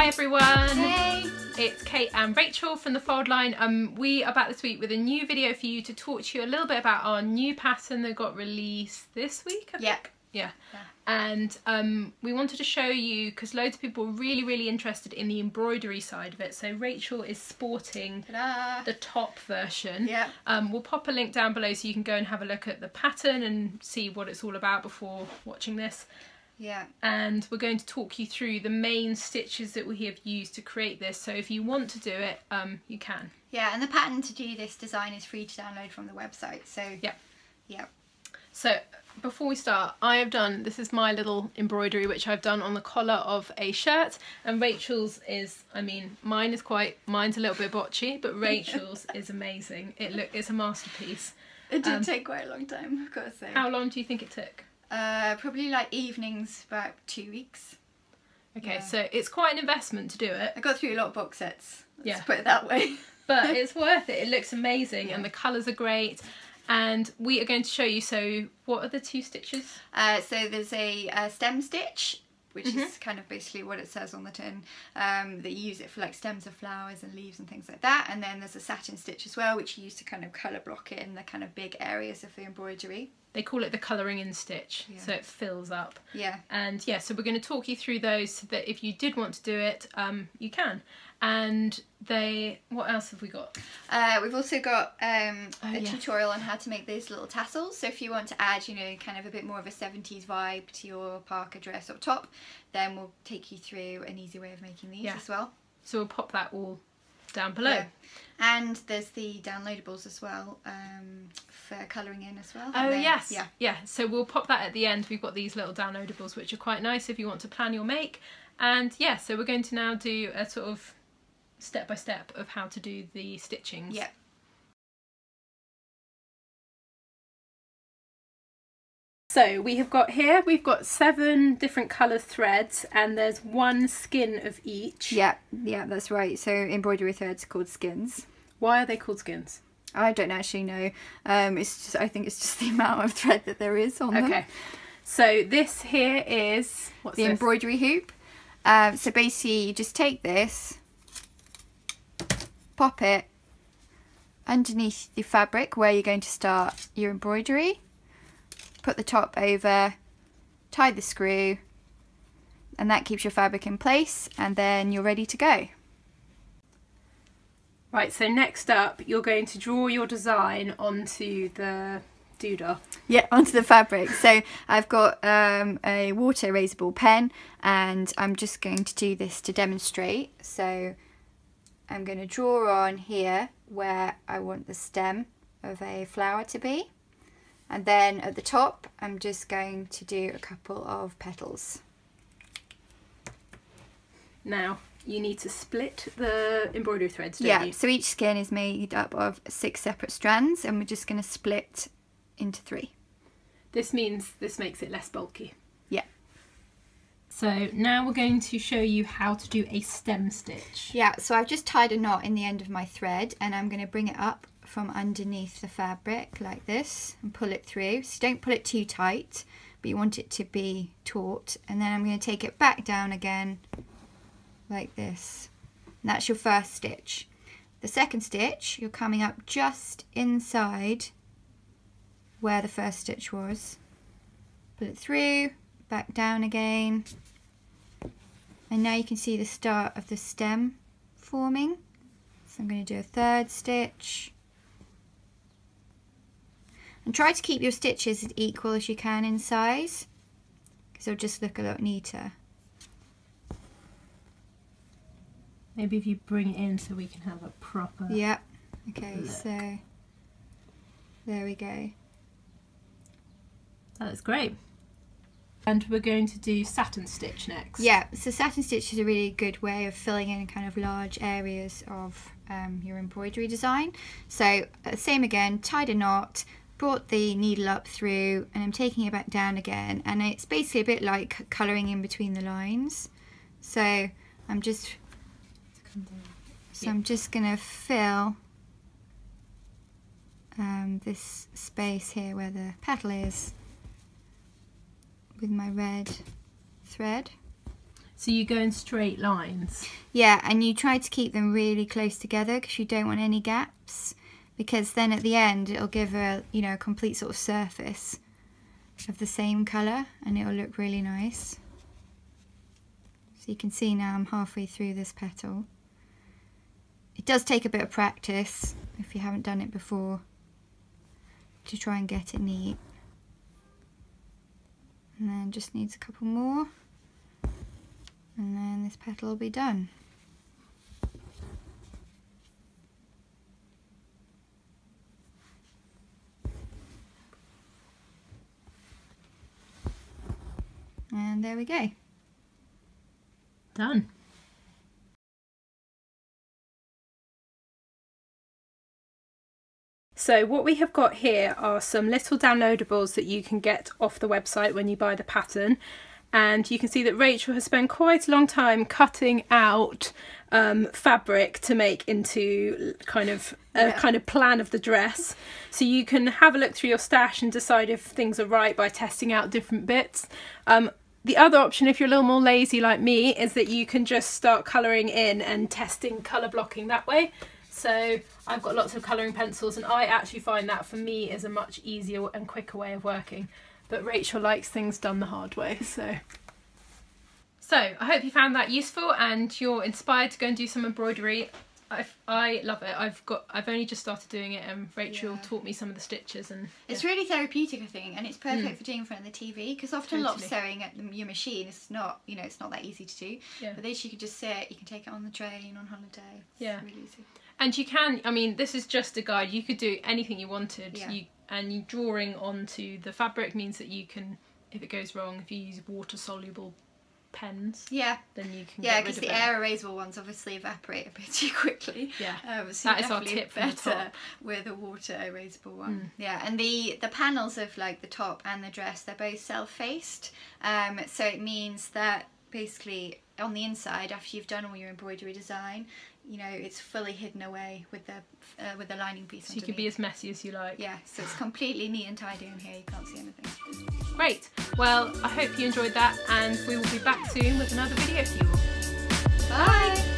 Hi everyone! Hey! It's Kate and Rachel from the Fold Line. We are back this week with a new video for you to talk to you a little bit about our new pattern that got released this week, I think. Yeah. And we wanted to show you, because loads of people were really interested in the embroidery side of it. So Rachel is sporting the top version. Yeah. We'll pop a link down below so you can go and have a look at the pattern and see what it's all about before watching this. Yeah. And we're going to talk you through the main stitches that we have used to create this. So if you want to do it, you can. Yeah, and the pattern to do this design is free to download from the website. So yeah. So before we start, I have done, this is my little embroidery which I've done on the collar of a shirt, and Rachel's is, I mean, mine's a little bit botchy, but Rachel's is amazing. It's a masterpiece. It did take quite a long time, I've got to say. How long do you think it took? Probably like evenings, about 2 weeks. Okay, yeah. So it's quite an investment to do it. I got through a lot of box sets, let's Yeah. put it that way. But it's worth it. It looks amazing, Yeah. and the colours are great. And we are going to show you, so what are the two stitches? So there's a stem stitch, which is kind of basically what it says on the tin, that you use it for like stems of flowers and leaves and things like that. And then there's a satin stitch as well, which you use to kind of colour block in the kind of big areas of the embroidery. They call it the colouring in stitch, so it fills up. Yeah. And yeah, so we're going to talk you through those so that if you did want to do it, you can. And what else have we got? We've also got a tutorial on how to make these little tassels. So if you want to add, you know, kind of a bit more of a 70s vibe to your parka dress or top, then we'll take you through an easy way of making these as well. So we'll pop that all down below. Yeah. And there's the downloadables as well, for colouring in as well. Oh yes, yeah. So we'll pop that at the end. We've got these little downloadables which are quite nice if you want to plan your make. And yeah, so we're going to now do a sort of step by step of how to do the stitchings. Yeah. So we've got 7 different colour threads, and there's 1 skin of each. Yeah, that's right. So embroidery threads are called skins. Why are they called skins? I don't actually know. I think it's just the amount of thread that there is on them. Okay. So this here is the embroidery hoop. So basically you just take this, pop it underneath the fabric where you're going to start your embroidery, put the top over, tie the screw, and that keeps your fabric in place, and then you're ready to go. Right, so next up you're going to draw your design onto the doodah. Yeah, onto the fabric. So I've got a water erasable pen, and I'm just going to do this to demonstrate. So I'm going to draw on here where I want the stem of a flower to be, and then at the top I'm just going to do a couple of petals. Now you need to split the embroidery threads, don't you? So each skin is made up of 6 separate strands, and we're just going to split into 3. This means this makes it less bulky. Yeah. So now we're going to show you how to do a stem stitch. Yeah, so I've just tied a knot in the end of my thread, and I'm going to bring it up from underneath the fabric like this and pull it through. So don't pull it too tight, but you want it to be taut, and then I'm going to take it back down again like this. And that's your first stitch. The second stitch, you're coming up just inside where the first stitch was. Pull it through, back down again, and now you can see the start of the stem forming. So I'm going to do a third stitch, and try to keep your stitches as equal as you can in size, because it'll just look a lot neater. Maybe if you bring it in so we can have a proper Okay, look. So there we go. That looks great. And we're going to do satin stitch next. Yeah, so satin stitch is a really good way of filling in kind of large areas of your embroidery design. So same again, tied a knot, brought the needle up through, and I'm taking it back down again, and it's basically a bit like colouring in between the lines. So I'm just gonna fill this space here where the petal is with my red thread. So you go in straight lines. Yeah, and you try to keep them really close together because you don't want any gaps, because then at the end it'll give a, you know, a complete sort of surface of the same colour and it'll look really nice. So you can see now I'm halfway through this petal. It does take a bit of practice if you haven't done it before to try and get it neat. And then just needs a couple more. And then this petal will be done. And there we go. Done. So what we have got here are some little downloadables that you can get off the website when you buy the pattern. And you can see that Rachel has spent quite a long time cutting out fabric to make into kind of a kind of plan of the dress. So you can have a look through your stash and decide if things are right by testing out different bits. The other option, if you're a little more lazy like me, is that you can just start colouring in and testing colour blocking that way. So I've got lots of colouring pencils and I actually find that for me is a much easier and quicker way of working. But Rachel likes things done the hard way, so I hope you found that useful and you're inspired to go and do some embroidery. I love it. I've only just started doing it and Rachel taught me some of the stitches, and it's really therapeutic, I think, and it's perfect for doing in front of the TV, because often a lot of sewing at your machine is not, you know, it's not that easy to do. But this you could just sit, you can take it on the train, on holiday. It's really easy. And you can, I mean, this is just a guide. You could do anything you wanted. And drawing onto the fabric means that you can, if it goes wrong, if you use water-soluble pens, then you can get rid of it. because the air erasable ones obviously evaporate a bit too quickly. So that is our tip from the top. With a water erasable one. And the panels of like the top and the dress, they're both self-faced. So it means that basically on the inside, after you've done all your embroidery design, you know, it's fully hidden away with the lining piece. So you can be as messy as you like. So it's completely neat and tidy in here. You can't see anything. Great. Well, I hope you enjoyed that, and we will be back soon with another video for you all. Bye.